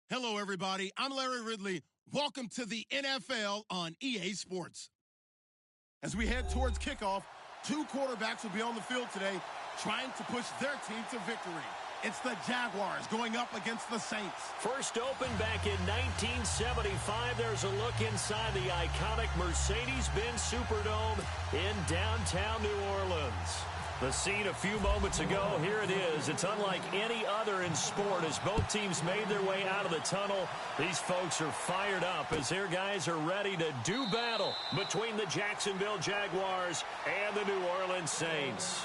Hello, everybody. I'm Larry Ridley. Welcome to the NFL on EA Sports. As we head towards kickoff, two quarterbacks will be on the field today trying to push their team to victory. It's the Jaguars going up against the Saints. First opened back in 1975. There's a look inside the iconic Mercedes-Benz Superdome in downtown New Orleans. The scene a few moments ago, here it is. It's unlike any other in sport as both teams made their way out of the tunnel. These folks are fired up as their guys are ready to do battle between the Jacksonville Jaguars and the New Orleans Saints.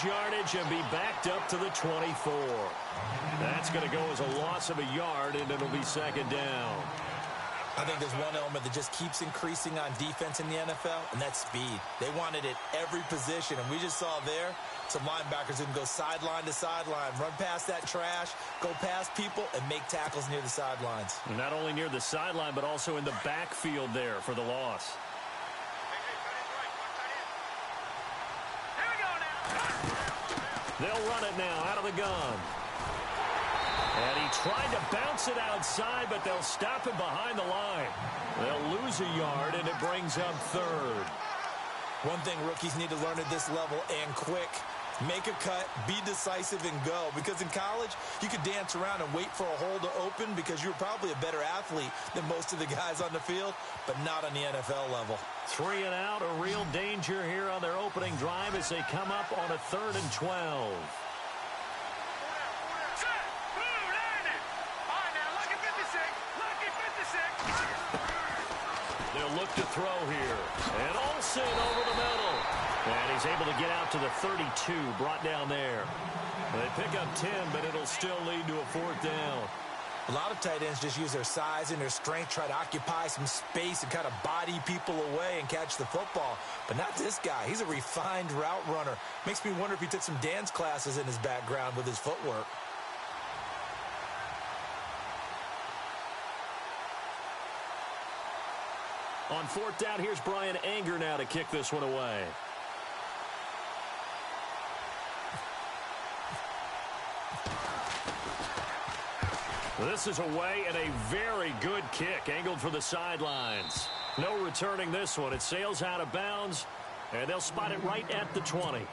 Yardage and be backed up to the 24. That's going to go as a loss of a yard, and it'll be second down. I think there's one element that just keeps increasing on defense in the NFL, and that's speed. They want it at every position, and we just saw there some linebackers who can go sideline to sideline, run past that trash, go past people, and make tackles near the sidelines. Not only near the sideline, but also in the backfield there for the loss. They'll run it now out of the gun. And he tried to bounce it outside, but they'll stop him behind the line. They'll lose a yard, and it brings up third. One thing rookies need to learn at this level, and quick, make a cut, be decisive, and go. Because in college, you could dance around and wait for a hole to open because you're probably a better athlete than most of the guys on the field, but not on the NFL level. 3 and out, a real danger here on their opening drive as they come up on a 3rd and 12. They'll look to throw here. And Olsen over the middle. And he's able to get out to the 32, brought down there. They pick up 10, but it'll still lead to a 4th down. A lot of tight ends just use their size and their strength, try to occupy some space and kind of body people away and catch the football. But not this guy. He's a refined route runner. Makes me wonder if he took some dance classes in his background with his footwork. On 4th down, here's Brian Anger now to kick this one away. This is away and a very good kick angled for the sidelines. No returning this one. It sails out of bounds, and they'll spot it right at the 20.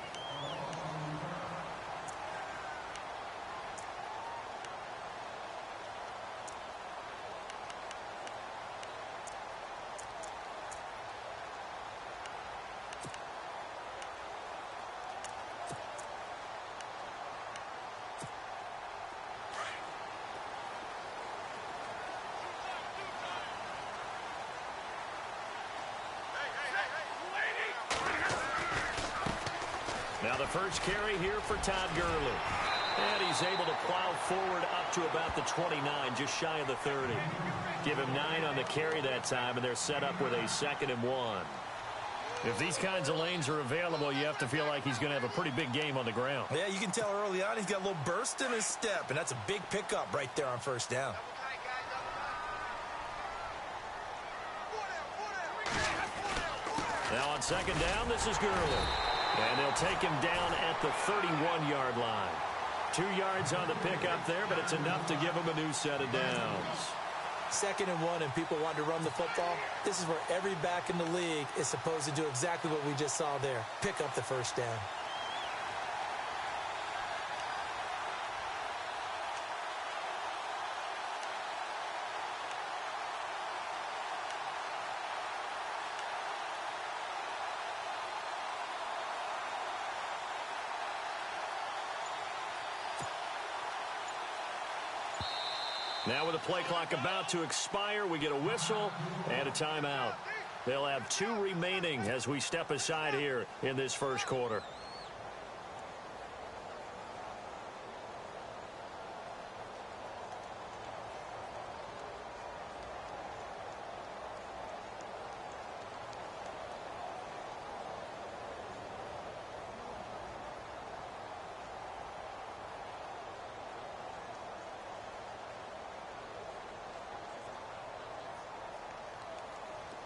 Now the first carry here for Todd Gurley. And he's able to plow forward up to about the 29, just shy of the 30. Give him 9 on the carry that time, and they're set up with a 2nd and 1. If these kinds of lanes are available, you have to feel like he's going to have a pretty big game on the ground. Yeah, you can tell early on he's got a little burst in his step, and that's a big pickup right there on 1st down. Now on 2nd down, this is Gurley. And they'll take him down at the 31-yard line. 2 yards on the pickup there, but it's enough to give him a new set of downs. 2nd and 1, and people want to run the football. This is where every back in the league is supposed to do exactly what we just saw there. Pick up the 1st down. Now with the play clock about to expire, we get a whistle and a timeout. They'll have 2 remaining as we step aside here in this first quarter.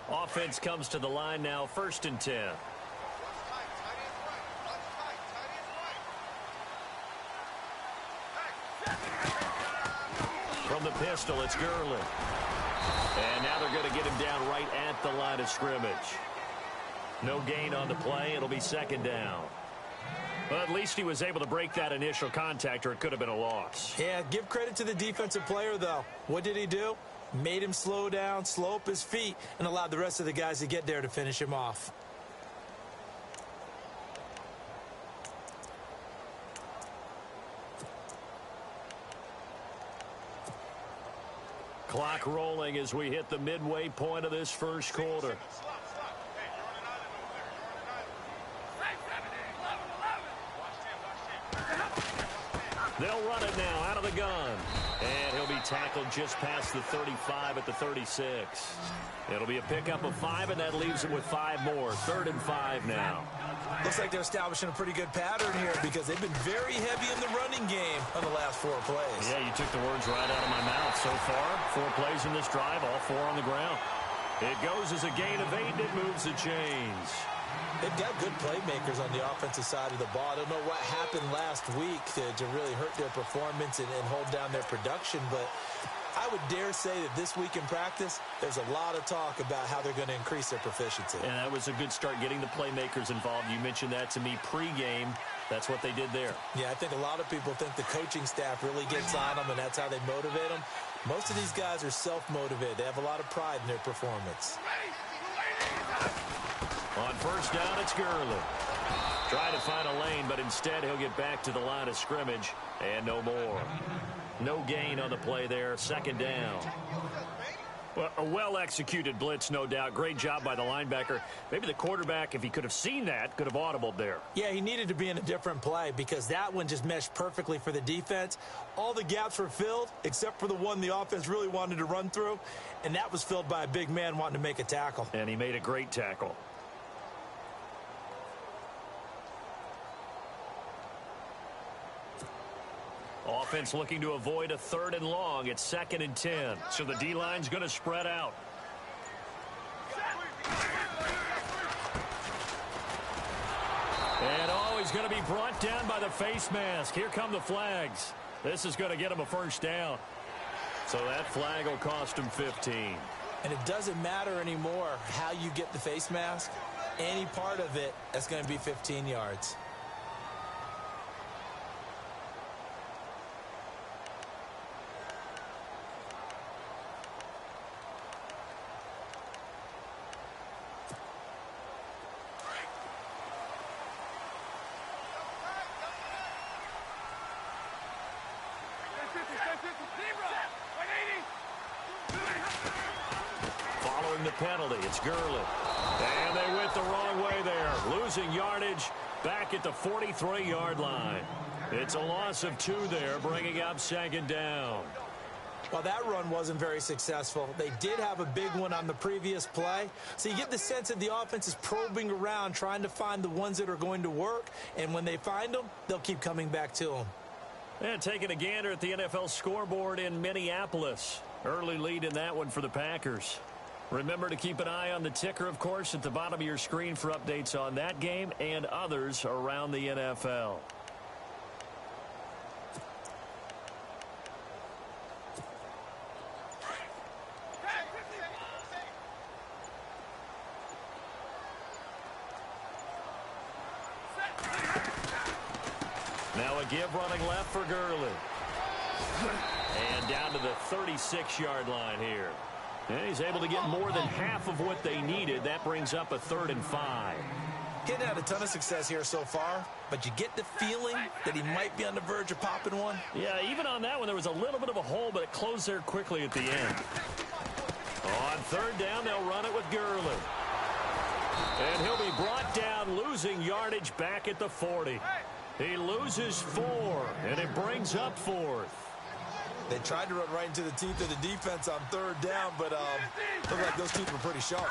Offense comes to the line now, 1st and 10. From the pistol, it's Gurley. And now they're going to get him down right at the line of scrimmage. No gain on the play. It'll be 2nd down. But at least he was able to break that initial contact, or it could have been a loss. Yeah, give credit to the defensive player, though. What did he do? Made him slow down, slow up his feet, and allowed the rest of the guys to get there to finish him off. Clock rolling as we hit the midway point of this first quarter. They'll run it now out of the gun. And he'll be tackled just past the 35 at the 36. It'll be a pickup of 5, and that leaves him with 5 more. 3rd and 5 now. Looks like they're establishing a pretty good pattern here because they've been very heavy in the running game on the last 4 plays. Yeah, you took the words right out of my mouth. So far, 4 plays in this drive, all 4 on the ground. It goes as a gain of 8, and it moves the chains. They've got good playmakers on the offensive side of the ball. I don't know what happened last week to really hurt their performance and hold down their production, but I would dare say that this week in practice, there's a lot of talk about how they're going to increase their proficiency. And that was a good start, getting the playmakers involved. You mentioned that to me pregame. That's what they did there. Yeah, I think a lot of people think the coaching staff really gets on them, and that's how they motivate them. Most of these guys are self-motivated. They have a lot of pride in their performance. On 1st down, it's Gurley. Trying to find a lane, but instead he'll get back to the line of scrimmage, and no more. No gain on the play there. 2nd down. Well, a well-executed blitz, no doubt. Great job by the linebacker. Maybe the quarterback, if he could have seen that, could have audibled there. Yeah, he needed to be in a different play because that one just meshed perfectly for the defense. All the gaps were filled except for the one the offense really wanted to run through, and that was filled by a big man wanting to make a tackle. And he made a great tackle. Offense looking to avoid a 3rd and long. It's 2nd and 10. So the D-line's going to spread out. And he's going to be brought down by the face mask. Here come the flags. This is going to get him a 1st down. So that flag will cost him 15. And it doesn't matter anymore how you get the face mask. Any part of it, that's going to be 15 yards. Following the penalty, it's Gurley. And they went the wrong way there. Losing yardage back at the 43-yard line. It's a loss of 2 there, bringing up 2nd down. Well, that run wasn't very successful. They did have a big one on the previous play. So you get the sense that the offense is probing around, trying to find the ones that are going to work. And when they find them, they'll keep coming back to them. And taking a gander at the NFL scoreboard in Minneapolis. Early lead in that one for the Packers. Remember to keep an eye on the ticker, of course, at the bottom of your screen for updates on that game and others around the NFL. Now a give running left for Gurley. And down to the 36-yard line here. And he's able to get more than half of what they needed. That brings up a 3rd and 5. Getting had a ton of success here so far, but you get the feeling that he might be on the verge of popping one. Yeah, even on that one, there was a little bit of a hole, but it closed there quickly at the end. On 3rd down, they'll run it with Gurley. And he'll be brought down, losing yardage back at the 40. He loses 4, and it brings up 4th. They tried to run right into the teeth of the defense on 3rd down, but looked like those teeth were pretty sharp.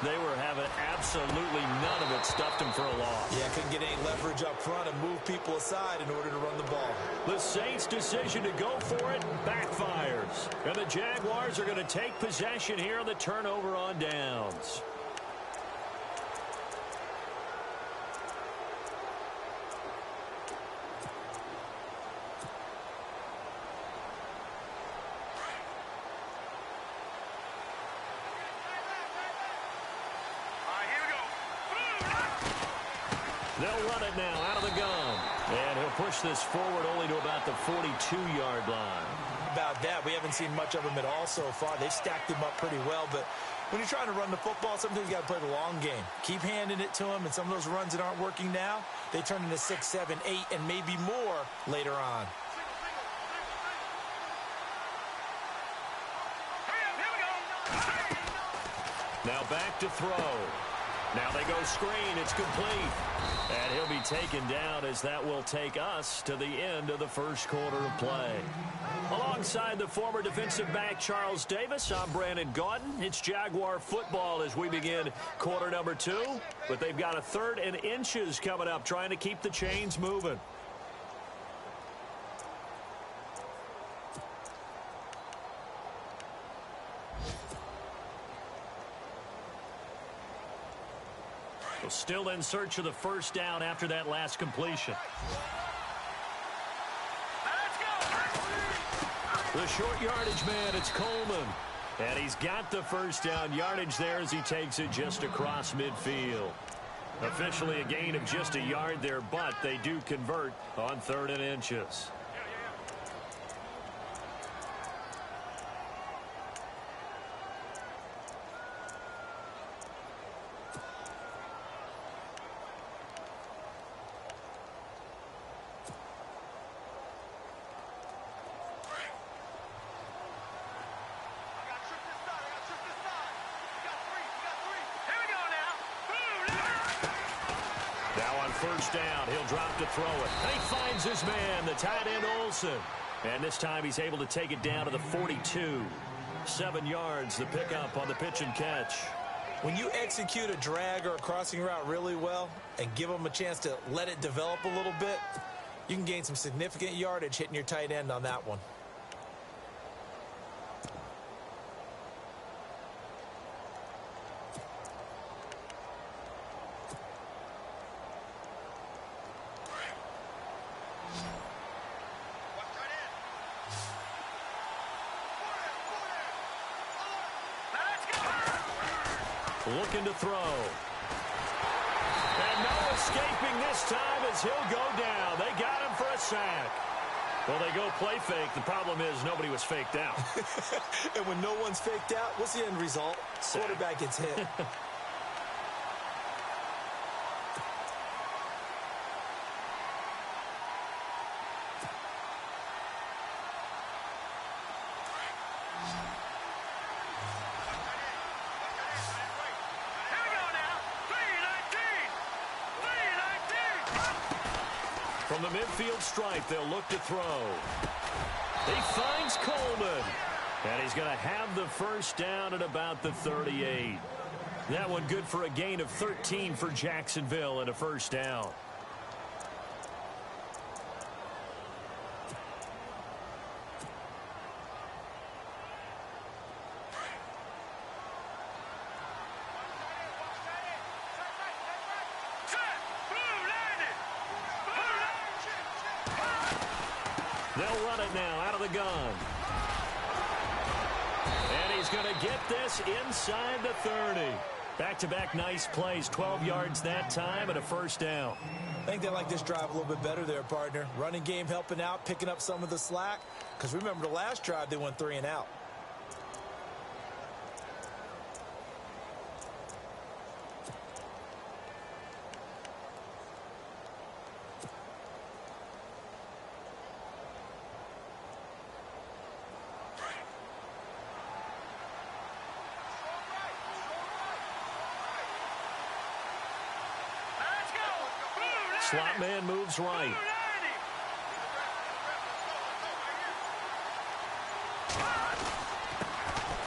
They were having absolutely none of it, stuffed him for a loss. Yeah, couldn't get any leverage up front and move people aside in order to run the ball. The Saints' decision to go for it backfires. And the Jaguars are going to take possession here on the turnover on downs. They'll run it now out of the gun. And he'll push this forward only to about the 42-yard line. About that, we haven't seen much of him at all so far. They've stacked him up pretty well, but when you're trying to run the football, sometimes you got to play the long game. Keep handing it to him, and some of those runs that aren't working now, they turn into 6, 7, 8, and maybe more later on. Now back to throw. Now they go screen. It's complete. And he'll be taken down as that will take us to the end of the first quarter of play. Alongside the former defensive back Charles Davis, I'm Brandon Gaudin. It's Jaguar football as we begin quarter number 2. But they've got a 3rd and inches coming up, trying to keep the chains moving. Still in search of the first down after that last completion. The short yardage man, it's Coleman. And he's got the first down yardage there as he takes it just across midfield. Officially a gain of just a yard there, but they do convert on 3rd and inches. First down, he'll drop to throw it. And he finds his man, the tight end Olsen. And this time he's able to take it down to the 42. 7 yards, the pickup on the pitch and catch. When you execute a drag or a crossing route really well and give them a chance to let it develop a little bit, you can gain some significant yardage hitting your tight end on that one. Looking to throw. And no escaping this time as he'll go down. They got him for a sack. Well, they go play fake. The problem is nobody was faked out. And when no one's faked out, what's the end result? Sack. Quarterback gets hit. From the midfield stripe, they'll look to throw. He finds Coleman. And he's going to have the first down at about the 38. That one good for a gain of 13 for Jacksonville and a first down. They'll run it now out of the gun. And he's going to get this inside the 30. Back-to-back nice plays, 12 yards that time and a first down. I think they like this drive a little bit better there, partner. Running game helping out, picking up some of the slack. Because remember, the last drive they went 3 and out. slot man moves right.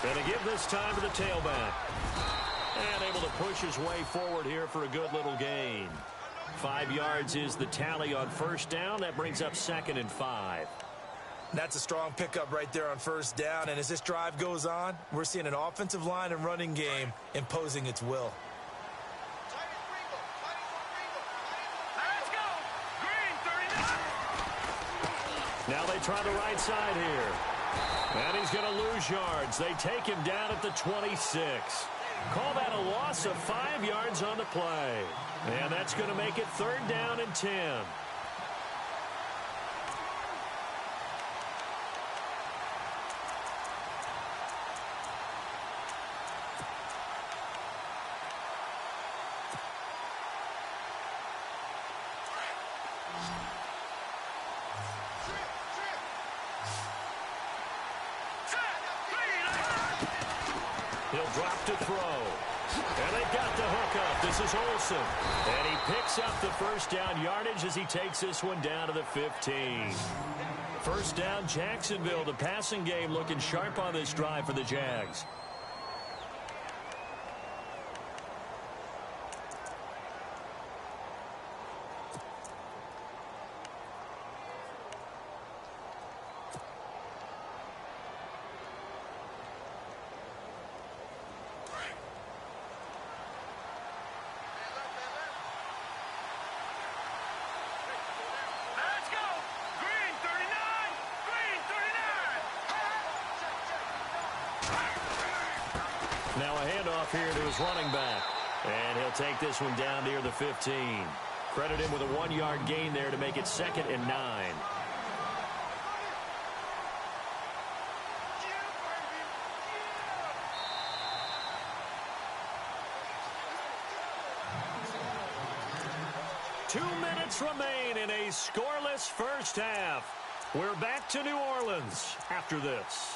Going to give this time to the tailback. And able to push his way forward here for a good little gain. 5 yards is the tally on first down. That brings up 2nd and 5. That's a strong pickup right there on first down. And as this drive goes on, we're seeing an offensive line and running game imposing its will. Now they try the right side here. And he's going to lose yards. They take him down at the 26. Call that a loss of 5 yards on the play. And that's going to make it 3rd down and 10. He'll drop to throw. And they got the hook up. This is Olsen. And he picks up the first down yardage as he takes this one down to the 15. First down, Jacksonville. The passing game looking sharp on this drive for the Jags. Now a handoff here to his running back. And he'll take this one down near the 15. Credit him with a 1-yard gain there to make it 2nd and 9. Two minutes remain in a scoreless first half. We're back to New Orleans after this.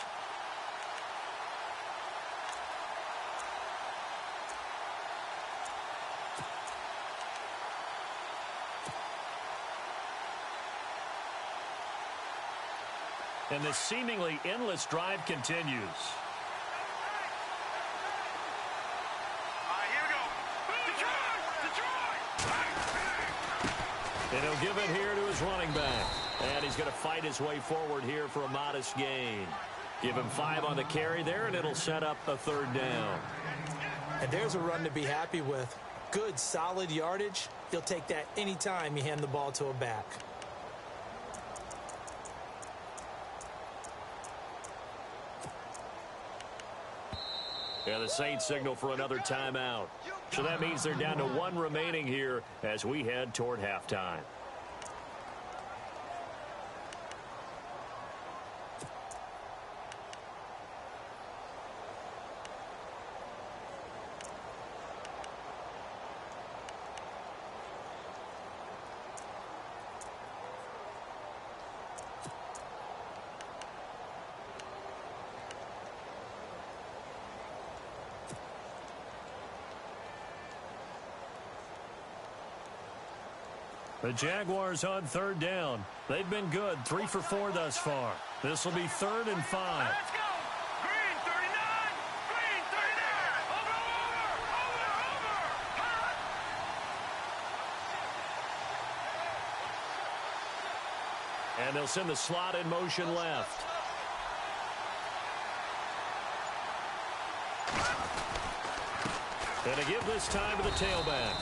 And this seemingly endless drive continues. And he'll give it here to his running back. And he's going to fight his way forward here for a modest gain. Give him 5 on the carry there, and it'll set up a 3rd down. And there's a run to be happy with. Good, solid yardage. He'll take that anytime you hand the ball to a back. Yeah, the Saints signal for another timeout. So that means they're down to 1 remaining here as we head toward halftime. The Jaguars on 3rd down. They've been good, 3 for 4 thus far. This will be 3rd and 5. Let's go! Green 39! Green 39! Over! And they'll send the slot in motion left. And to give this time to the tailback.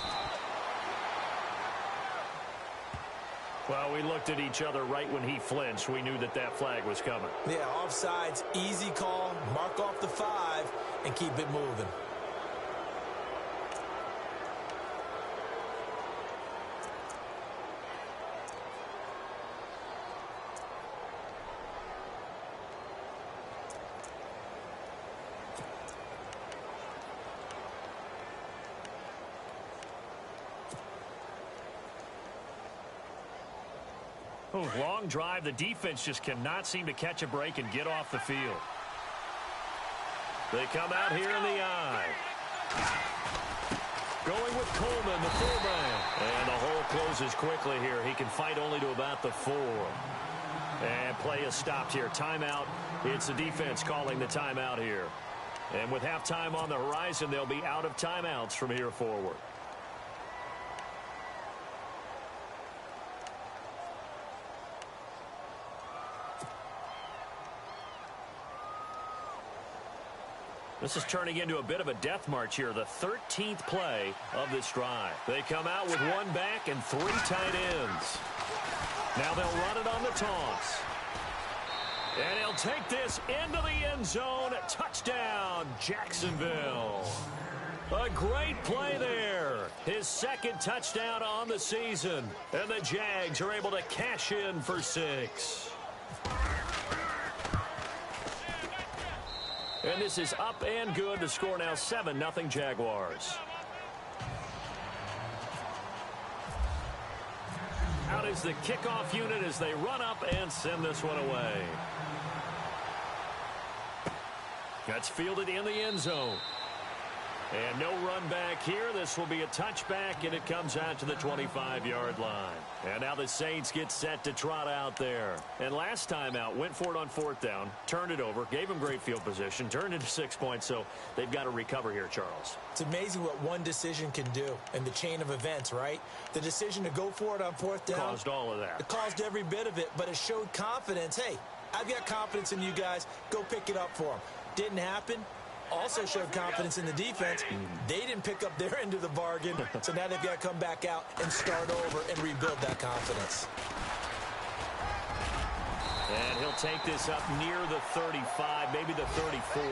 Well, we looked at each other right when he flinched. We knew that that flag was coming. Yeah, offsides, easy call, mark off the 5, and keep it moving. Oh, long drive. The defense just cannot seem to catch a break and get off the field. They come out here in the I. Going with Coleman, the fullback. And the hole closes quickly here. He can fight only to about the 4. And play is stopped here. Timeout. It's the defense calling the timeout here. And with halftime on the horizon, they'll be out of timeouts from here forward. This is turning into a bit of a death march here, the 13th play of this drive. They come out with 1 back and 3 tight ends. Now they'll run it on the toss. And he'll take this into the end zone. Touchdown, Jacksonville. A great play there. His 2nd touchdown on the season. And the Jags are able to cash in for 6. And this is up and good. The score now 7-0 Jaguars. Out is the kickoff unit as they run up and send this one away. That's fielded in the end zone. And no run back here. This will be a touchback, and it comes out to the 25-yard line. And now the Saints get set to trot out there. And last time out, went for it on 4th down, turned it over, gave them great field position, turned into 6 points, so they've got to recover here, Charles. It's amazing what one decision can do in the chain of events, right? The decision to go for it on 4th down. Caused all of that. It caused every bit of it, but it showed confidence. Hey, I've got confidence in you guys. Go pick it up for them. Didn't happen. Also showed confidence in the defense. They didn't pick up their end of the bargain, so now they've got to come back out and start over and rebuild that confidence. And he'll take this up near the 35, maybe the 34.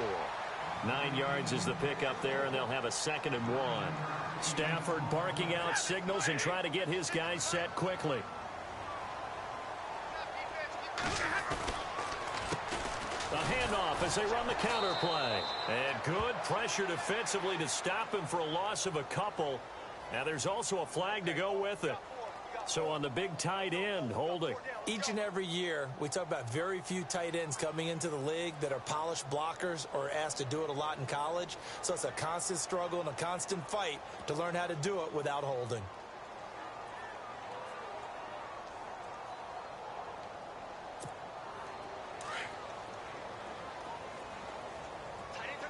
9 yards is the pickup there, and they'll have a 2nd and 1. Stafford barking out signals and trying to get his guys set quickly. A handoff as they run the counter play. And good pressure defensively to stop him for a loss of a couple. Now there's also a flag to go with it. So on the big tight end, holding. Each and every year, we talk about very few tight ends coming into the league that are polished blockers or asked to do it a lot in college. So it's a constant struggle and a constant fight to learn how to do it without holding.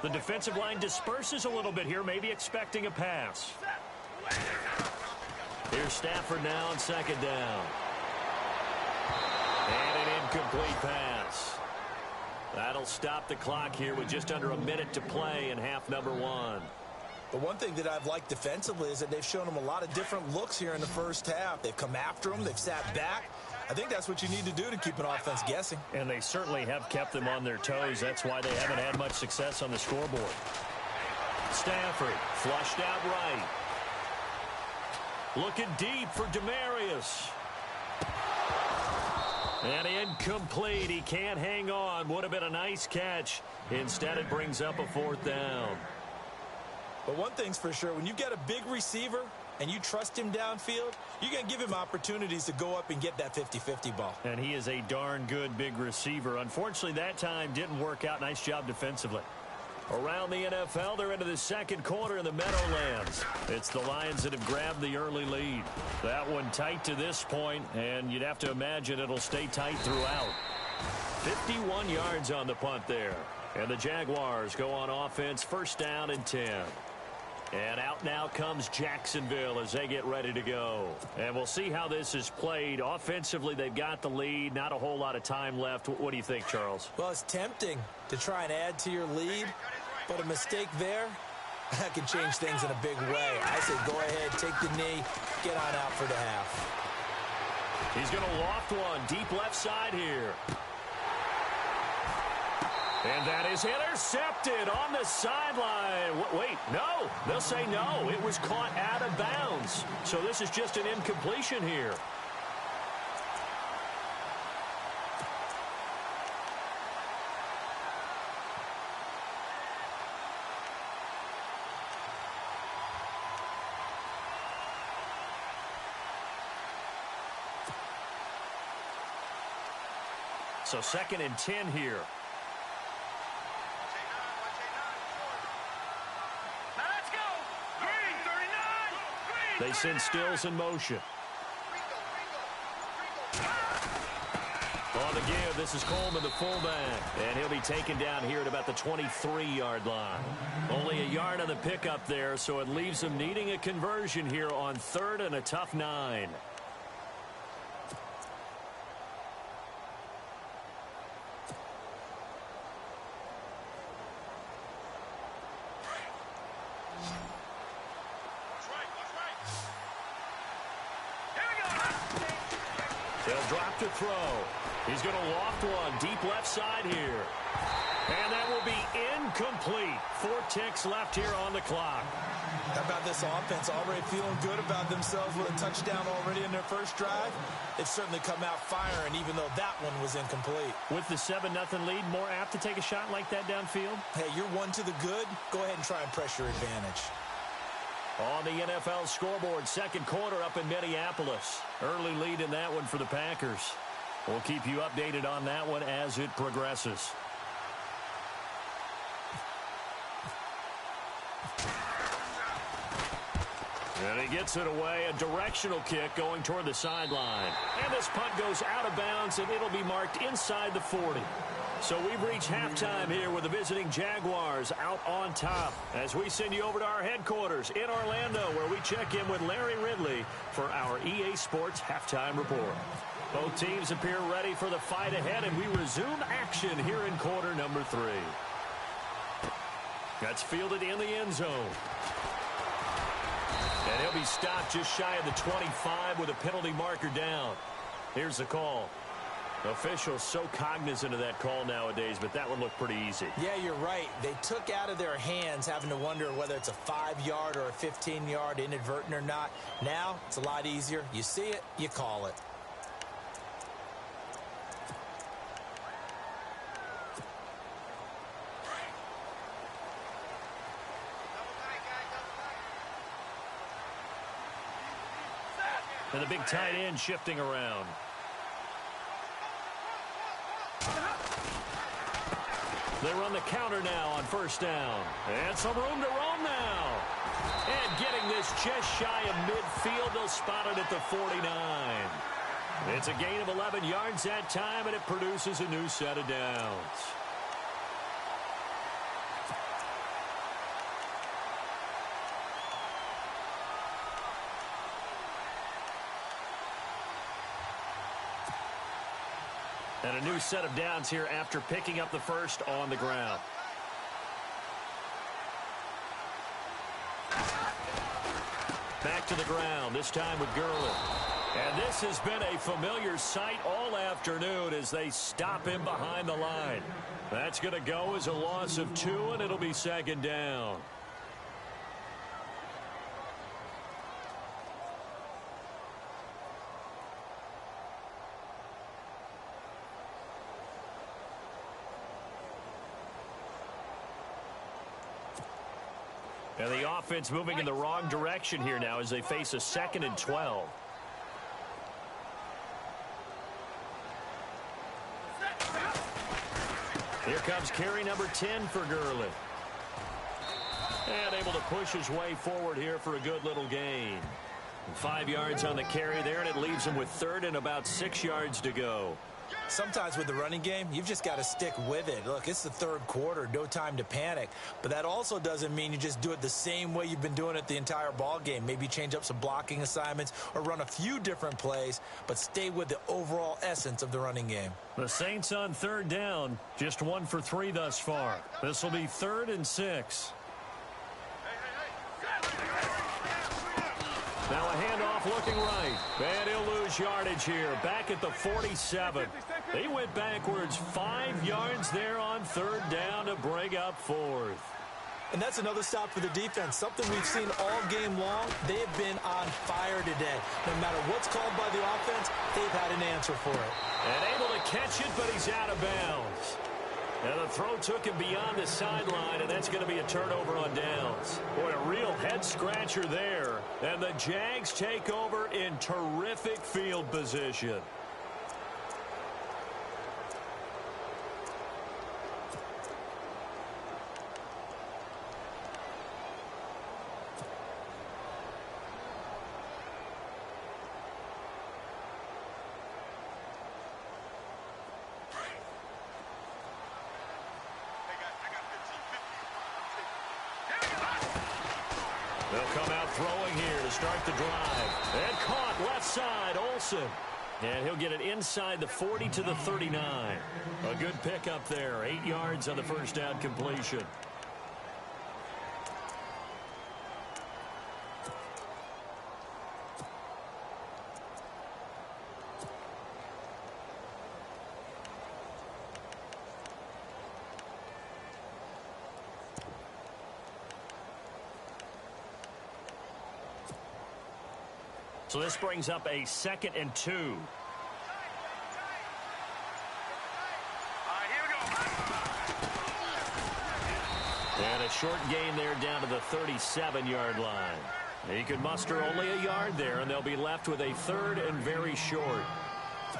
The defensive line disperses a little bit here, maybe expecting a pass. Here's Stafford now on 2nd down. And an incomplete pass. That'll stop the clock here with just under a minute to play in half number 1. But one thing that I've liked defensively is that they've shown them a lot of different looks here in the first half. They've come after them. They've sat back. I think that's what you need to do to keep an offense guessing. And they certainly have kept them on their toes. That's why they haven't had much success on the scoreboard. Stafford flushed out right. Looking deep for Demaryius. And incomplete. He can't hang on. Would have been a nice catch. Instead, it brings up a 4th down. But one thing's for sure, when you've got a big receiver and you trust him downfield, you're going to give him opportunities to go up and get that 50-50 ball. And he is a darn good big receiver. Unfortunately, that time didn't work out. Nice job defensively. Around the NFL, they're into the 2nd quarter in the Meadowlands. It's the Lions that have grabbed the early lead. That one tight to this point, and you'd have to imagine it'll stay tight throughout. 51 yards on the punt there. And the Jaguars go on offense, 1st down and 10. And out now comes Jacksonville as they get ready to go. And we'll see how this is played. Offensively, they've got the lead. Not a whole lot of time left. What do you think, Charles? Well, it's tempting to try and add to your lead, but a mistake there, that can change things in a big way. I say go ahead, take the knee, get on out for the half. He's going to loft one deep left side here. And that is intercepted on the sideline. Wait, no. They'll say no. It was caught out of bounds. So this is just an incompletion here. So 2nd and 10 here. Now let's go. Green 39. They send Stills in motion. On the give, this is Coleman, the fullback. And he'll be taken down here at about the 23-yard line. Only a yard on the pickup there, so it leaves them needing a conversion here on 3rd and a tough 9. They'll drop to throw. He's going to loft one deep left side here. And that will be incomplete. 4 ticks left here on the clock. How about this offense already feeling good about themselves with a touchdown already in their first drive? They've certainly come out firing, even though that one was incomplete. With the 7-0 lead, more apt to take a shot like that downfield? Hey, you're one to the good. Go ahead and try and press your advantage. On the NFL scoreboard, second quarter up in Minneapolis. Early lead in that one for the Packers. We'll keep you updated on that one as it progresses. And he gets it away, a directional kick going toward the sideline. And this punt goes out of bounds, and it'll be marked inside the 40. So we've reached halftime here with the visiting Jaguars out on top as we send you over to our headquarters in Orlando, where we check in with Larry Ridley for our EA Sports Halftime Report. Both teams appear ready for the fight ahead, and we resume action here in quarter number 3. That's fielded in the end zone. And he'll be stopped just shy of the 25 with a penalty marker down. Here's the call. Officials so cognizant of that call nowadays, but that one looked pretty easy. Yeah, you're right. They took out of their hands having to wonder whether it's a 5-yard or a 15-yard inadvertent or not. Now, it's a lot easier. You see it, you call it. And the big tight end shifting around. They run the counter now on first down. And some room to roam now. And getting this just shy of midfield, they'll spot it at the 49. It's a gain of 11 yards that time, and it produces a new set of downs. And a new set of downs here after picking up the first on the ground. Back to the ground, this time with Gurley. And this has been a familiar sight all afternoon as they stop him behind the line. That's going to go as a loss of 2, and it'll be second down. And the offense moving in the wrong direction here now as they face a 2nd and 12. Here comes carry number 10 for Gurley. And able to push his way forward here for a good little gain. 5 yards on the carry there, and it leaves him with 3rd and about 6 yards to go. Sometimes with the running game, you've just got to stick with it. Look, it's the 3rd quarter, no time to panic. But that also doesn't mean you just do it the same way you've been doing it the entire ball game. Maybe change up some blocking assignments or run a few different plays, but stay with the overall essence of the running game. The Saints on 3rd down, just 1 for 3 thus far. This will be 3rd and 6. Now a handoff looking right. And he'll lose yardage here. Back at the 47. He went backwards 5 yards there on 3rd down to bring up 4th. And that's another stop for the defense. Something we've seen all game long. They have been on fire today. No matter what's called by the offense, they've had an answer for it. And able to catch it, but he's out of bounds. And the throw took him beyond the sideline, and that's going to be a turnover on downs. Boy, a real head-scratcher there. And the Jags take over in terrific field position. They'll come out throwing here to start the drive. And caught left side, Olsen. And he'll get it inside the 40 to the 39. A good pickup there. 8 yards on the first down completion. So this brings up a 2nd and 2. All right, here we go. And a short gain there down to the 37-yard line. He could muster only a yard there, and they'll be left with a 3rd and very short.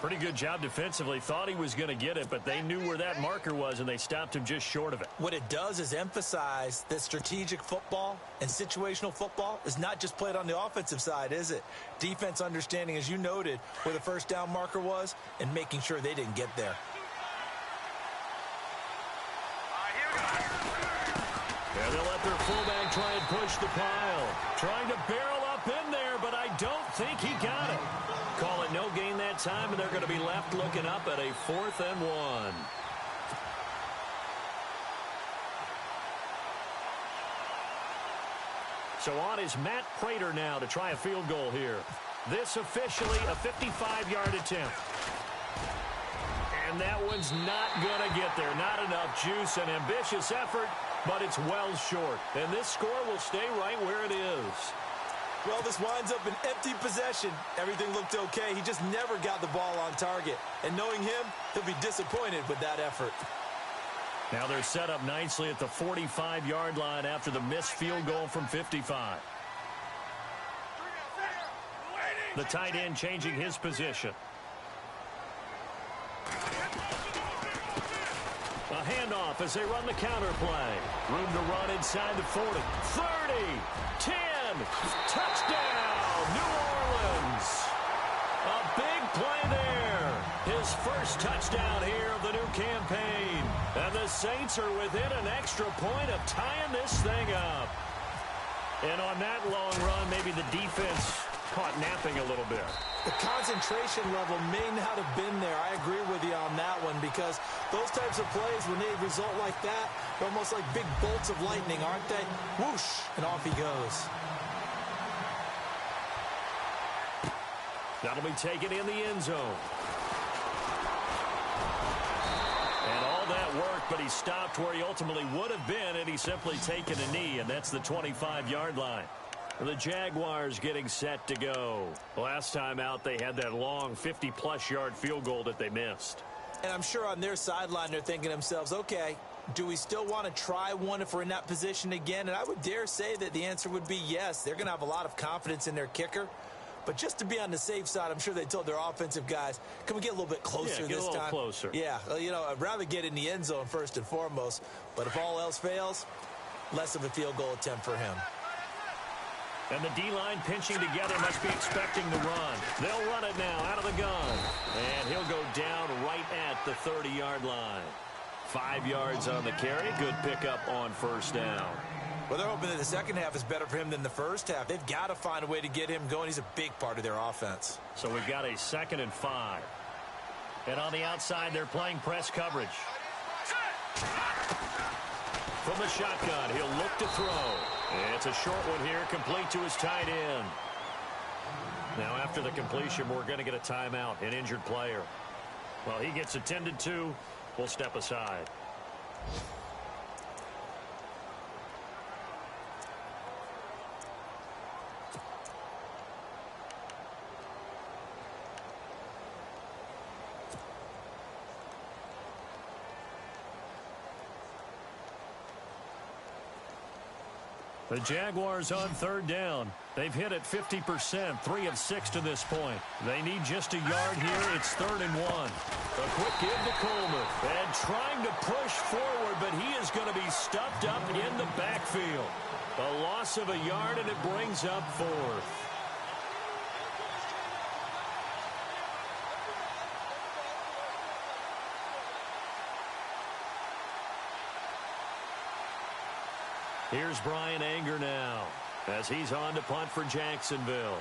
Pretty good job defensively. Thought he was going to get it, but they knew where that marker was, and they stopped him just short of it. What it does is emphasize that strategic football and situational football is not just played on the offensive side, is it? Defense understanding, as you noted, where the first down marker was and making sure they didn't get there. Yeah, they'll let their fullback try and push the pile. Trying to barrel up in there, but I don't think he got it. Call it no gain that time, and they're going to be left looking up at a 4th and 1. So on is Matt Prater now to try a field goal here. This officially a 55-yard attempt. And that one's not going to get there. Not enough juice. An ambitious effort, but it's well short. And this score will stay right where it is. Well, this winds up an empty possession. Everything looked okay. He just never got the ball on target. And knowing him, he'll be disappointed with that effort. Now they're set up nicely at the 45-yard line after the missed field goal from 55. The tight end changing his position. A handoff as they run the counter play. Room to run inside the 40. 30. 10. Touchdown, New Orleans. A big play there. His first touchdown here of the new campaign. And the Saints are within an extra point of tying this thing up. And on that long run, maybe the defense caught napping a little bit. The concentration level may not have been there. I agree with you on that one because those types of plays, when they result like that, they're almost like big bolts of lightning, aren't they? Whoosh, and off he goes. That'll be taken in the end zone. And all that worked, but he stopped where he ultimately would have been, and he's simply taken a knee, and that's the 25-yard line. The Jaguars getting set to go. Last time out, they had that long 50-plus yard field goal that they missed. And I'm sure on their sideline, they're thinking to themselves, okay, do we still want to try one if we're in that position again? And I would dare say that the answer would be yes. They're going to have a lot of confidence in their kicker. But just to be on the safe side, I'm sure they told their offensive guys, can we get a little bit closer this time? Get a little closer. Yeah, well, you know, I'd rather get in the end zone first and foremost. But if all else fails, less of a field goal attempt for him. And the D-line pinching together must be expecting the run. They'll run it now out of the gun. And he'll go down right at the 30-yard line. 5 yards on the carry. Good pickup on first down. Well, they're hoping that the second half is better for him than the first half. They've got to find a way to get him going. He's a big part of their offense. So we've got a 2nd and 5. And on the outside, they're playing press coverage. From the shotgun, he'll look to throw. It's a short one here, complete to his tight end. Now, after the completion, we're going to get a timeout, an injured player. Well, he gets attended to. We'll step aside. The Jaguars on 3rd down. They've hit it 50%, 3 of 6 to this point. They need just a yard here. It's 3rd and 1. A quick give to Coleman. And trying to push forward, but he is going to be stuffed up in the backfield. A loss of a yard, and it brings up 4th. Here's Brian Anger now. as he's on to punt for Jacksonville.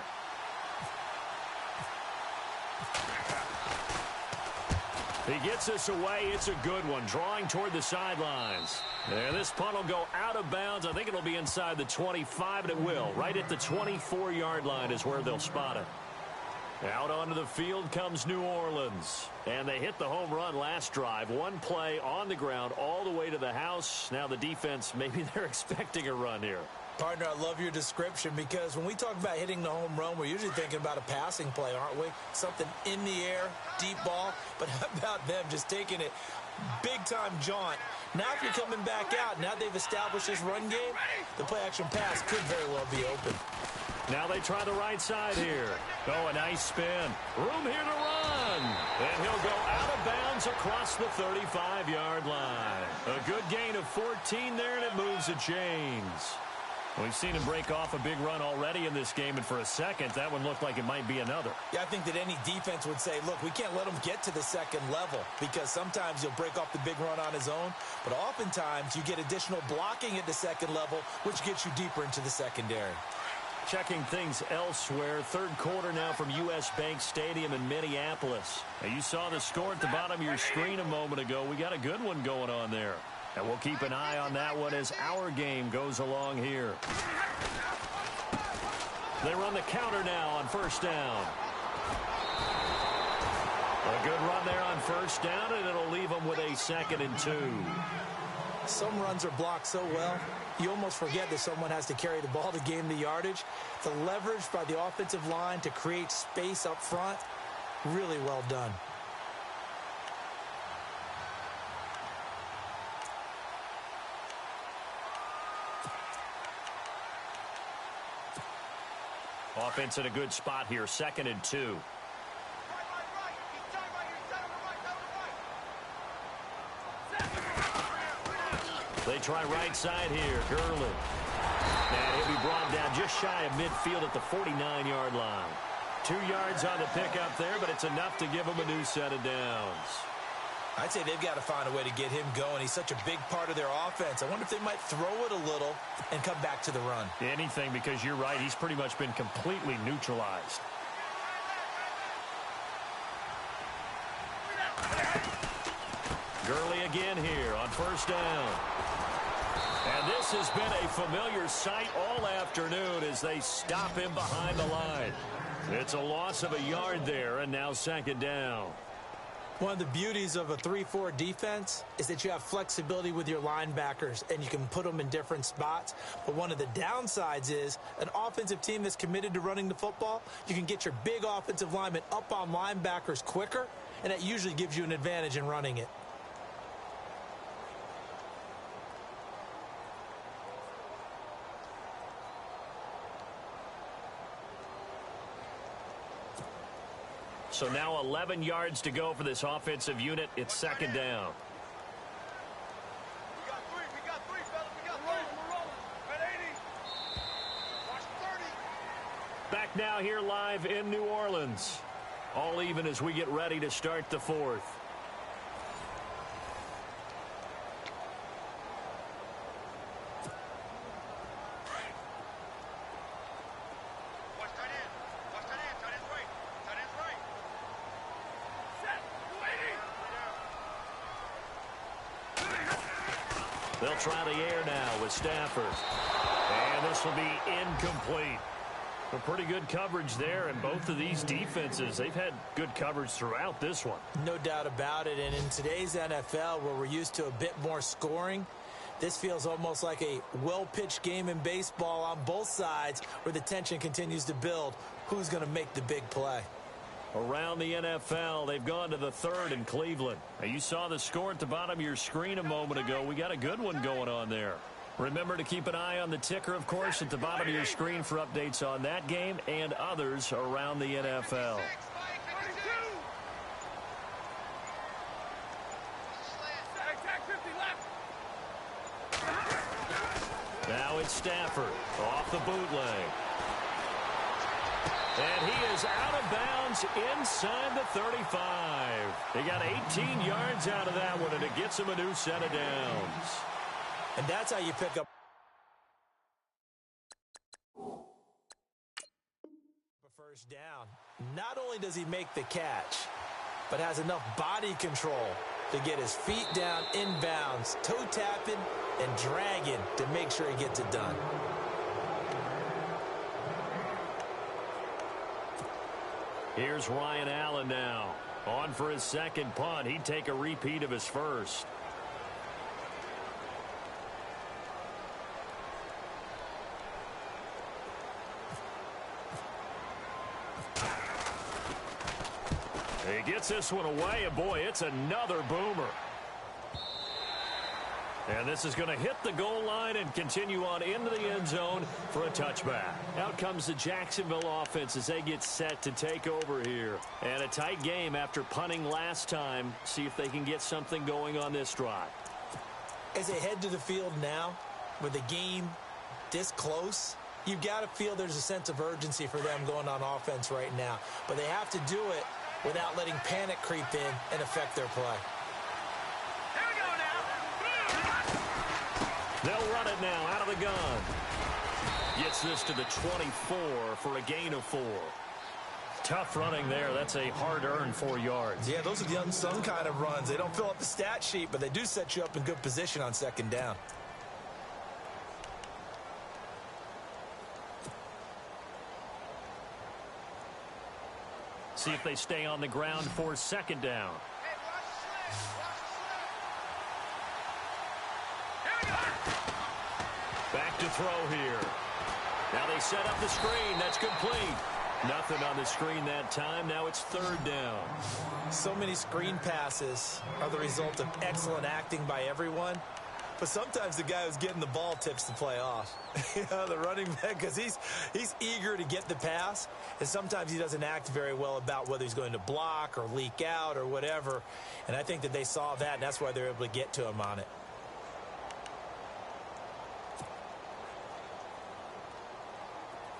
He gets this away. It's a good one, drawing toward the sidelines. And this punt will go out of bounds. I think it'll be inside the 25, and it will. Right at the 24-yard line is where they'll spot it. Out onto the field comes New Orleans. And they hit the home run last drive. One play on the ground all the way to the house. Now the defense, maybe they're expecting a run here. Partner, I love your description because when we talk about hitting the home run, we're usually thinking about a passing play, aren't we? Something in the air, deep ball. But how about them just taking it big-time jaunt? Now if you're coming back out, now they've established this run game, the play-action pass could very well be open. Now they try the right side here. Oh, a nice spin. Room here to run. And he'll go out of bounds across the 35-yard line. A good gain of 14 there, and it moves the chains. We've seen him break off a big run already in this game, and for a second, that one looked like it might be another. Yeah, I think that any defense would say, look, we can't let him get to the second level because sometimes he'll break off the big run on his own, but oftentimes you get additional blocking at the second level, which gets you deeper into the secondary. Checking things elsewhere, third quarter now from U.S. Bank Stadium in Minneapolis. Now, you saw the score at the bottom of your screen a moment ago. We got a good one going on there. And we'll keep an eye on that one as our game goes along here. They run the counter now on first down. A good run there on first down, and it'll leave them with a 2nd and 2. Some runs are blocked so well, you almost forget that someone has to carry the ball to gain the yardage. The leverage by the offensive line to create space up front, really well done. Offense in a good spot here, 2nd and 2. They try right side here, Gurley. And he'll be brought down just shy of midfield at the 49-yard line. 2 yards on the pickup there, but it's enough to give him a new set of downs. I'd say they've got to find a way to get him going. He's such a big part of their offense. I wonder if they might throw it a little and come back to the run. Anything, because you're right. He's pretty much been completely neutralized. Gurley again here on first down. And this has been a familiar sight all afternoon as they stop him behind the line. It's a loss of a yard there, and now 2nd down. One of the beauties of a 3-4 defense is that you have flexibility with your linebackers and you can put them in different spots. But one of the downsides is an offensive team that's committed to running the football, you can get your big offensive linemen up on linebackers quicker, and that usually gives you an advantage in running it. So now 11 yards to go for this offensive unit. It's 2nd down. We got three, fellas. We got three. We're rolling. At 80. Watch 30. Back now here live in New Orleans. All even as we get ready to start the 4th. Watch tight end. Watch tight end. Tight end's right. Tight end's right. Set. 280. They'll try the air now with Stafford. And this will be incomplete. A pretty good coverage there, and both of these defenses, they've had good coverage throughout this one. No doubt about it, and in today's NFL, where we're used to a bit more scoring, this feels almost like a well-pitched game in baseball on both sides where the tension continues to build. Who's going to make the big play? Around the NFL, they've gone to the 3rd in Cleveland. Now, you saw the score at the bottom of your screen a moment ago. We got a good one going on there. Remember to keep an eye on the ticker, of course, at the bottom of your screen for updates on that game and others around the NFL. Now it's Stafford off the bootleg. And he is out of bounds inside the 35. They got 18 yards out of that one, and it gets him a new set of downs. And that's how you pick up. first down. Not only does he make the catch, but has enough body control to get his feet down inbounds, toe tapping and dragging to make sure he gets it done. Here's Ryan Allen now. On for his second punt. He'd take a repeat of his first. He gets this one away, and boy, it's another boomer. And this is going to hit the goal line and continue on into the end zone for a touchback. Out comes the Jacksonville offense as they get set to take over here. And a tight game after punting last time. See if they can get something going on this drive. As they head to the field now, with the game this close, you've got to feel there's a sense of urgency for them going on offense right now. But they have to do it without letting panic creep in and affect their play. They'll run it now out of the gun. Gets this to the 24 for a gain of 4. Tough running there. That's a hard-earned 4 yards. Yeah, those are the unsung kind of runs. They don't fill up the stat sheet, but they do set you up in good position on second down. See if they stay on the ground for second down. Back to throw here. Now they set up the screen. That's complete. Nothing on the screen that time. Now it's third down. So many screen passes are the result of excellent acting by everyone. But sometimes the guy who's getting the ball tips the play off. The running back, because he's eager to get the pass, and sometimes he doesn't act very well about whether he's going to block or leak out or whatever. And I think that they saw that, and that's why they're able to get to him on it.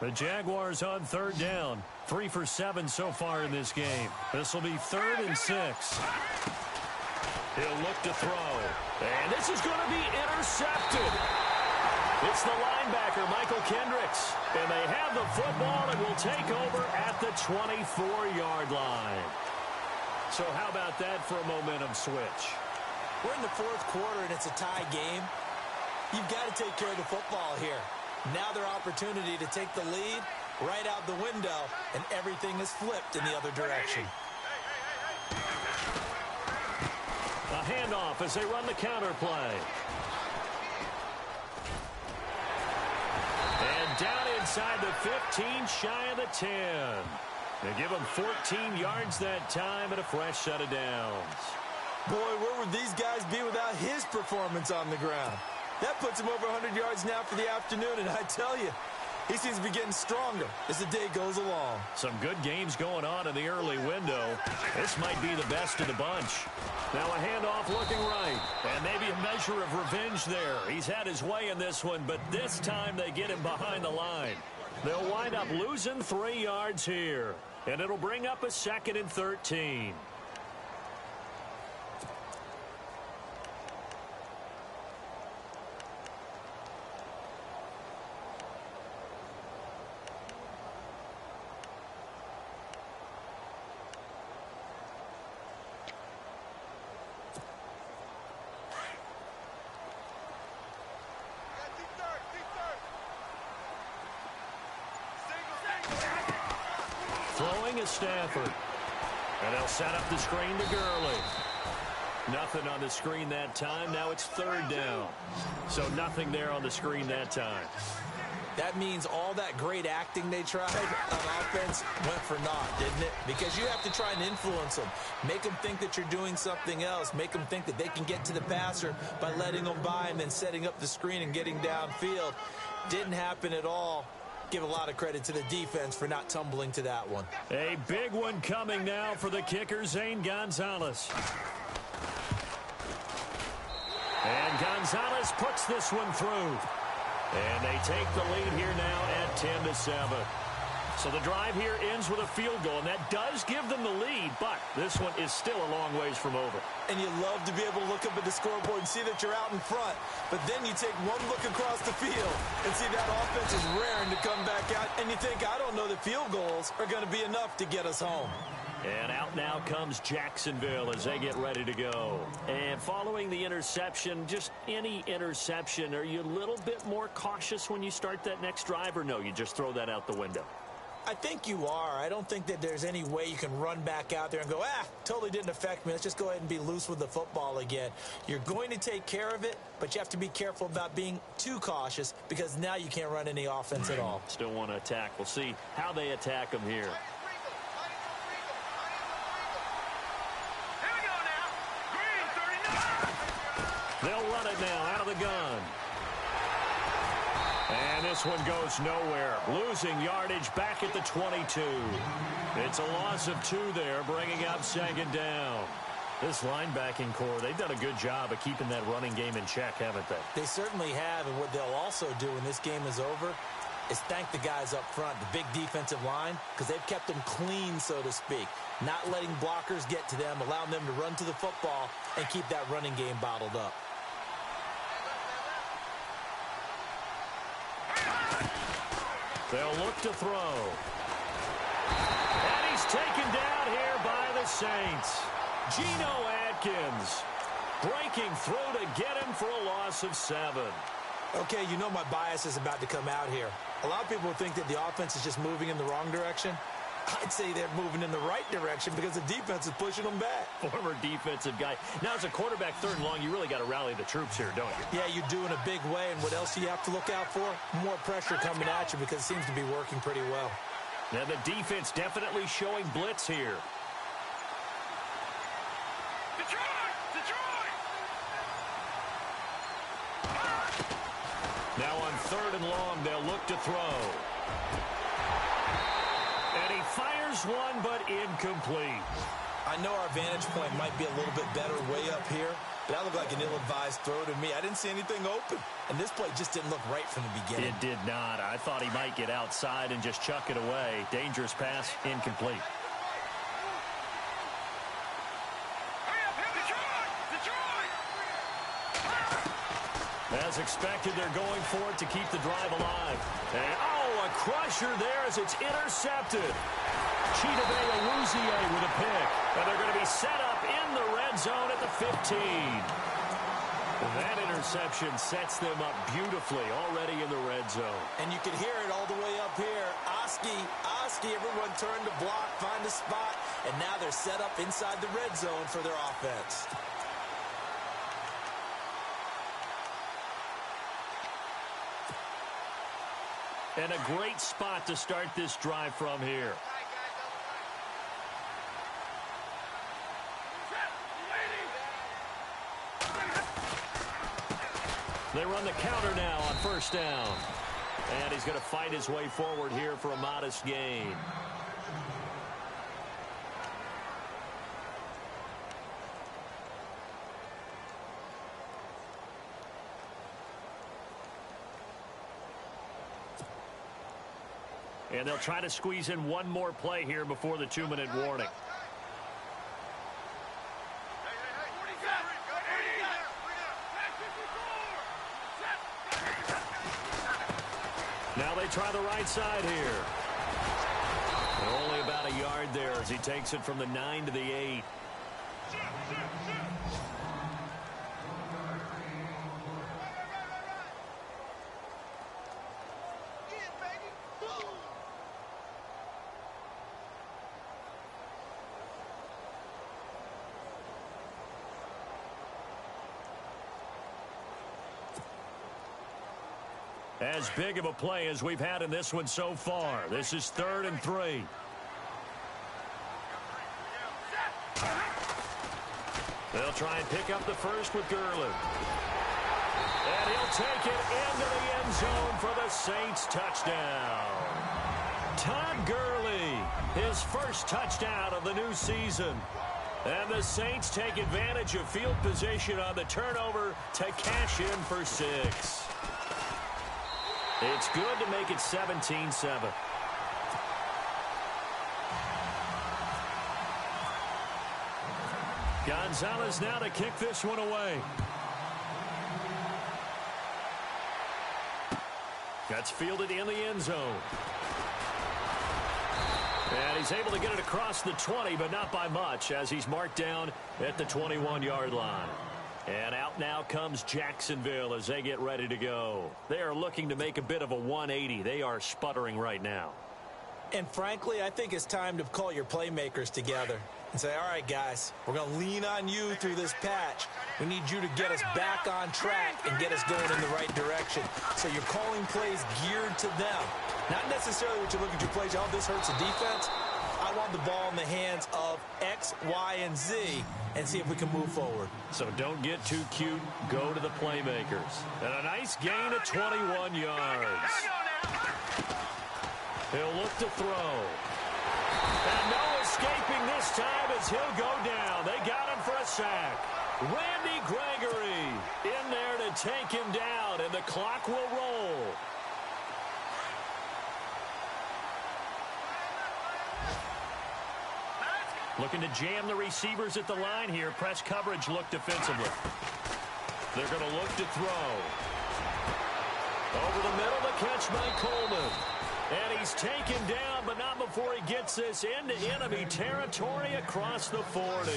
The Jaguars on third down. 3 for 7 so far in this game. This will be 3rd and 6. He'll look to throw. And this is going to be intercepted. It's the linebacker, Michael Kendricks. And they have the football and will take over at the 24-yard line. So how about that for a momentum switch? We're in the 4th quarter, and it's a tie game. You've got to take care of the football here. Now their opportunity to take the lead right out the window, and everything is flipped in the other direction. A handoff as they run the counter play. And down inside the 15, shy of the 10. They give him 14 yards that time and a fresh set of downs. Boy, where would these guys be without his performance on the ground? That puts him over 100 yards now for the afternoon, and I tell you, he seems to be getting stronger as the day goes along. Some good games going on in the early window. This might be the best of the bunch. Now a handoff looking right, and maybe a measure of revenge there. He's had his way in this one, but this time they get him behind the line. They'll wind up losing 3 yards here, and it'll bring up a 2nd and 13. Throwing is Stafford. And they'll set up the screen to Gurley. Nothing on the screen that time. Now it's 3rd down. So nothing there on the screen that time. That means all that great acting they tried on offense went for naught, didn't it? Because you have to try and influence them. Make them think that you're doing something else. Make them think that they can get to the passer by letting them by and then setting up the screen and getting downfield. Didn't happen at all. Give a lot of credit to the defense for not tumbling to that one. A big one coming now for the kicker, Zane Gonzalez. And Gonzalez puts this one through. And they take the lead here now at 10-7. So the drive here ends with a field goal, and that does give them the lead, but this one is still a long ways from over. And you love to be able to look up at the scoreboard and see that you're out in front, but then you take one look across the field and see that offense is raring to come back out, and you think, I don't know that field goals are going to be enough to get us home. And out now comes Jacksonville as they get ready to go. And following the interception, just any interception, are you a little bit more cautious when you start that next drive, or no, you just throw that out the window? I think you are. I don't think that there's any way you can run back out there and go, totally didn't affect me. Let's just go ahead and be loose with the football again. You're going to take care of it, but you have to be careful about being too cautious because now you can't run any offense at all. Still want to attack. We'll see how they attack them here. They'll run it now out of the gun. And this one goes nowhere. Losing yardage back at the 22. It's a loss of 2 there, bringing up second down. This linebacking core, they've done a good job of keeping that running game in check, haven't they? They certainly have, and what they'll also do when this game is over is thank the guys up front, the big defensive line, because they've kept them clean, so to speak. Not letting blockers get to them, allowing them to run to the football and keep that running game bottled up. They'll look to throw. And he's taken down here by the Saints. Geno Atkins breaking through to get him for a loss of 7. Okay, you know my bias is about to come out here. A lot of people think that the offense is just moving in the wrong direction. I'd say they're moving in the right direction because the defense is pushing them back. Former defensive guy. Now, as a quarterback, 3rd and long, you really got to rally the troops here, don't you? Yeah, you do in a big way. And what else do you have to look out for? More pressure coming at you because it seems to be working pretty well. Now, the defense definitely showing blitz here. Now on 3rd and long, they'll look to throw. And he fires one, but incomplete. I know our vantage point might be a little bit better way up here, but that looked like an ill-advised throw to me. I didn't see anything open, and this play just didn't look right from the beginning. It did not. I thought he might get outside and just chuck it away. Dangerous pass, incomplete. As expected, they're going for it to keep the drive alive. And, a crusher there as it's intercepted. Chidobe Awuzie with a pick. And they're going to be set up in the red zone at the 15. That interception sets them up beautifully already in the red zone. And you can hear it all the way up here. Oski, everyone turned to block, find a spot, and now they're set up inside the red zone for their offense. And a great spot to start this drive from here. They run the counter now on 1st down. And he's going to fight his way forward here for a modest gain. And they'll try to squeeze in one more play here before the 2-minute warning. Now they try the right side here. And only about a yard there as he takes it from the 9 to the 8. As big of a play as we've had in this one so far. This is 3rd and 3. They'll try and pick up the first with Gurley. And he'll take it into the end zone for the Saints touchdown. Todd Gurley, his first touchdown of the new season. And the Saints take advantage of field position on the turnover to cash in for 6. It's good to make it 17-7. Gonzalez now to kick this one away. That's fielded in the end zone. And he's able to get it across the 20, but not by much, as he's marked down at the 21-yard line. And out now comes Jacksonville as they get ready to go. They are looking to make a bit of a 180. They are sputtering right now. And frankly, I think it's time to call your playmakers together and say, all right, guys, we're going to lean on you through this patch. We need you to get us back on track and get us going in the right direction. So you're calling plays geared to them. Not necessarily what you look at your plays, oh, this hurts the defense. I want the ball in the hands of X, Y, and Z and see if we can move forward. So don't get too cute. Go to the playmakers. And a nice gain of 21 yards. He'll look to throw. And no escaping this time as he'll go down. They got him for a sack. Randy Gregory in there to take him down, and the clock will roll. Looking to jam the receivers at the line here. Press coverage look defensively. They're going to look to throw. Over the middle, the catch by Coleman. And he's taken down, but not before he gets this into enemy territory across the 40.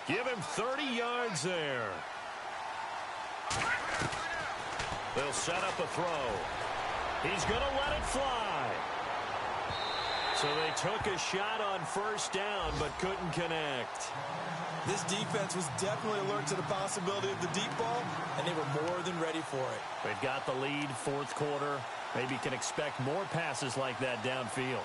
Give him 30 yards there. They'll set up a throw. He's going to let it fly. So they took a shot on first down, but couldn't connect. This defense was definitely alert to the possibility of the deep ball, and they were more than ready for it. They've got the lead, fourth quarter. Maybe can expect more passes like that downfield.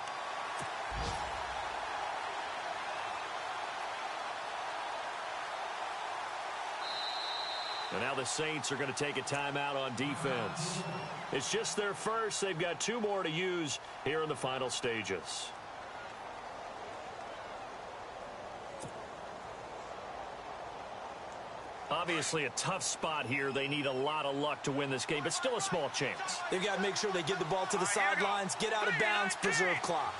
And now the Saints are going to take a timeout on defense. It's just their first. They've got 2 more to use here in the final stages. Obviously a tough spot here. They need a lot of luck to win this game, but still a small chance. They've got to make sure they get the ball to the sidelines, get out of bounds, preserve clock.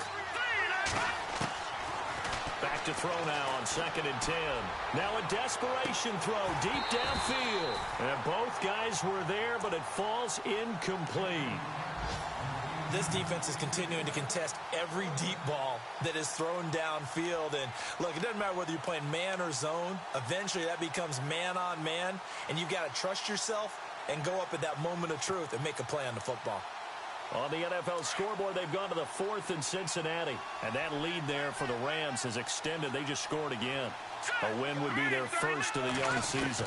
Back to throw now on 2nd and 10. Now a desperation throw deep downfield. And both guys were there, but it falls incomplete. This defense is continuing to contest every deep ball that is thrown downfield. And look, it doesn't matter whether you're playing man or zone. Eventually that becomes man on man. And you've got to trust yourself and go up at that moment of truth and make a play on the football. On the NFL scoreboard, they've gone to the 4th in Cincinnati. And that lead there for the Rams has extended. They just scored again. A win would be their first of the young season.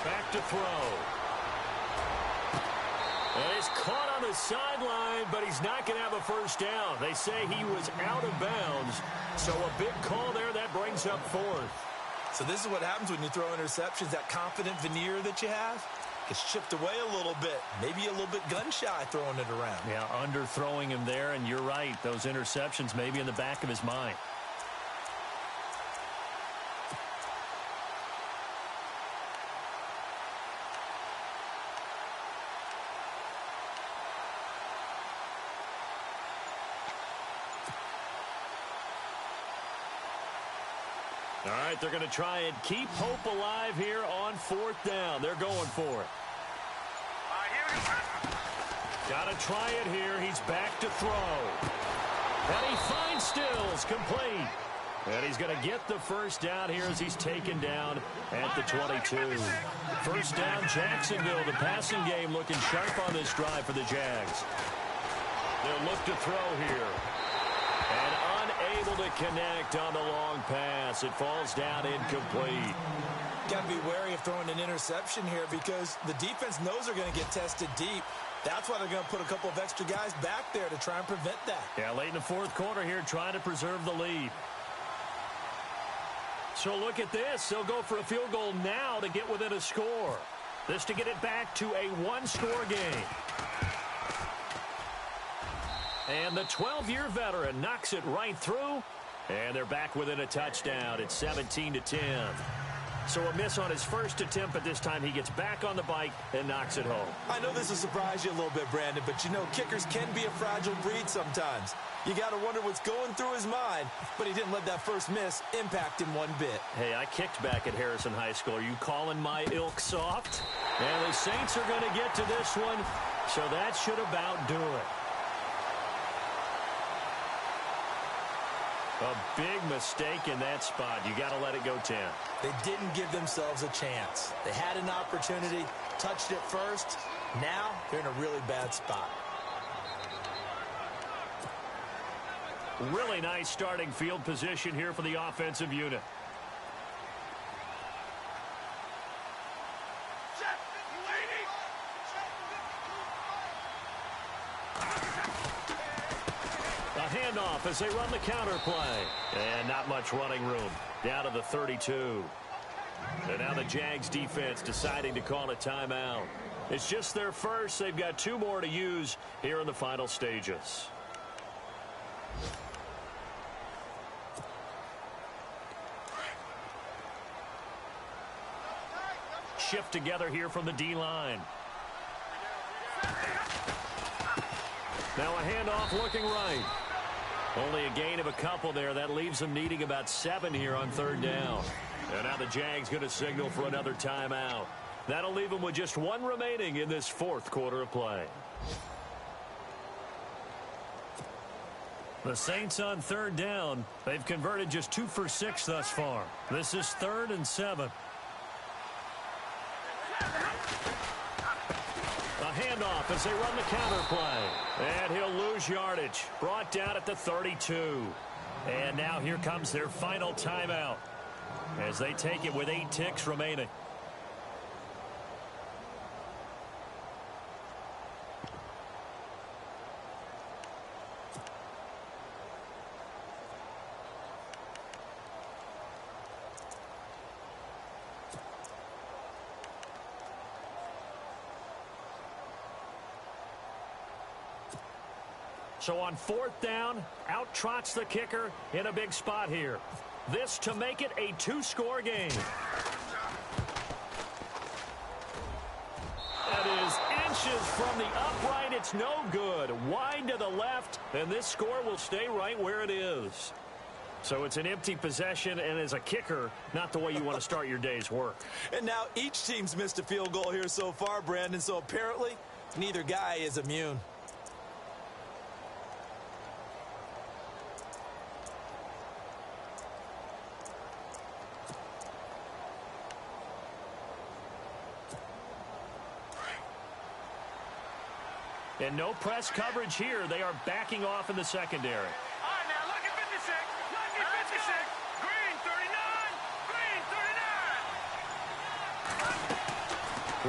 Back to throw. And he's caught on the sideline, but he's not going to have a first down. They say he was out of bounds. So a big call there. That brings up 4th. So this is what happens when you throw interceptions. That confident veneer that you have gets chipped away a little bit. Maybe a little bit gun-shy throwing it around. Yeah, underthrowing him there, and you're right. Those interceptions may be in the back of his mind. All right, they're going to try and keep hope alive here on 4th down. They're going for it. Got to try it here. He's back to throw. And he finds Stills complete. And he's going to get the first down here as he's taken down at the 22. First down, Jacksonville. The passing game looking sharp on this drive for the Jags. They'll look to throw here. And unable to connect on the long pass. It falls down incomplete. Got to be wary of throwing an interception here because the defense knows they're going to get tested deep. That's why they're going to put a couple of extra guys back there to try and prevent that. Yeah, late in the 4th quarter here, trying to preserve the lead. So look at this. They'll go for a field goal now to get within a score. This to get it back to a 1-score game. And the 12-year veteran knocks it right through. And they're back within a touchdown. It's 17-10. So a miss on his first attempt, but this time he gets back on the bike and knocks it home. I know this will surprise you a little bit, Brandon, but you know kickers can be a fragile breed sometimes. You got to wonder what's going through his mind, but he didn't let that first miss impact him one bit. Hey, I kicked back at Harrison High School. Are you calling my ilk soft? And the Saints are going to get to this one, so that should about do it. A big mistake in that spot. You got to let it go 10. They didn't give themselves a chance. They had an opportunity, touched it first. Now they're in a really bad spot. Really nice starting field position here for the offensive unit. A handoff as they run the counter play. And not much running room. Down to the 32. And now the Jags defense deciding to call a timeout. It's just their first. They've got 2 more to use here in the final stages. Shift together here from the D-line. Now a handoff looking right. Only a gain of a couple there. That leaves them needing about 7 here on 3rd down. And now the Jags going to signal for another timeout. That'll leave them with just 1 remaining in this 4th quarter of play. The Saints on 3rd down. They've converted just 2 for 6 thus far. This is 3rd and 7. A handoff as they run the counter play. And he'll lose yardage. Brought down at the 32. And now here comes their final timeout as they take it with 8 ticks remaining. So on 4th down, out trots the kicker in a big spot here. This to make it a 2-score game. That is inches from the upright. It's no good. Wide to the left, and this score will stay right where it is. So it's an empty possession, and as a kicker, not the way you want to start your day's work. And now each team's missed a field goal here so far, Brandon, so apparently neither guy is immune. And no press coverage here. They are backing off in the secondary. All right, now look at 56. Look at 56. Green 39. Green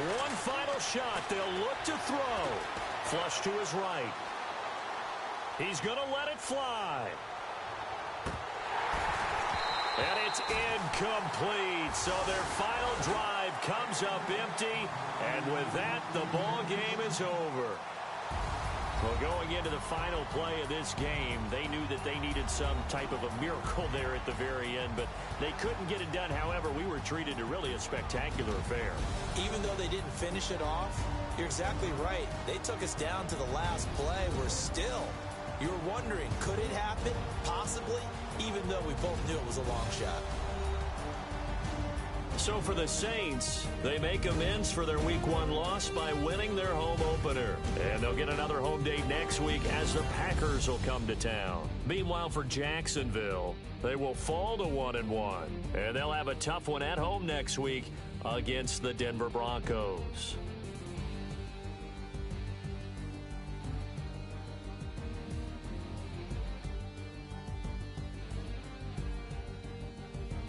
39. One final shot. They'll look to throw. Flush to his right. He's going to let it fly. And it's incomplete. So their final drive comes up empty. And with that, the ball game is over. Well, going into the final play of this game, they knew that they needed some type of a miracle there at the very end, but they couldn't get it done. However, we were treated to really a spectacular affair. Even though they didn't finish it off, you're exactly right. They took us down to the last play. We're still, you're wondering, could it happen? Possibly, even though we both knew it was a long shot. So for the Saints, they make amends for their Week 1 loss by winning their home opener. And they'll get another home date next week as the Packers will come to town. Meanwhile, for Jacksonville, they will fall to 1-1. And they'll have a tough one at home next week against the Denver Broncos.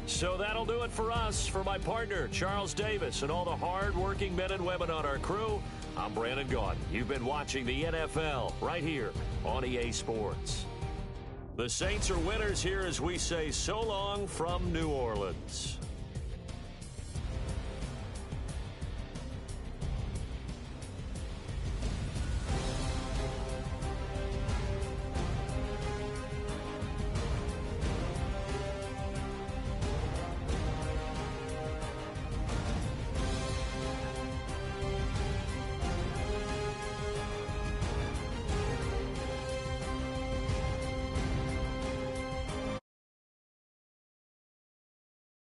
So that'll do it for us. For my partner, Charles Davis, and all the hard-working men and women on our crew, I'm Brandon Gaudin. You've been watching the NFL right here on EA Sports. The Saints are winners here as we say so long from New Orleans.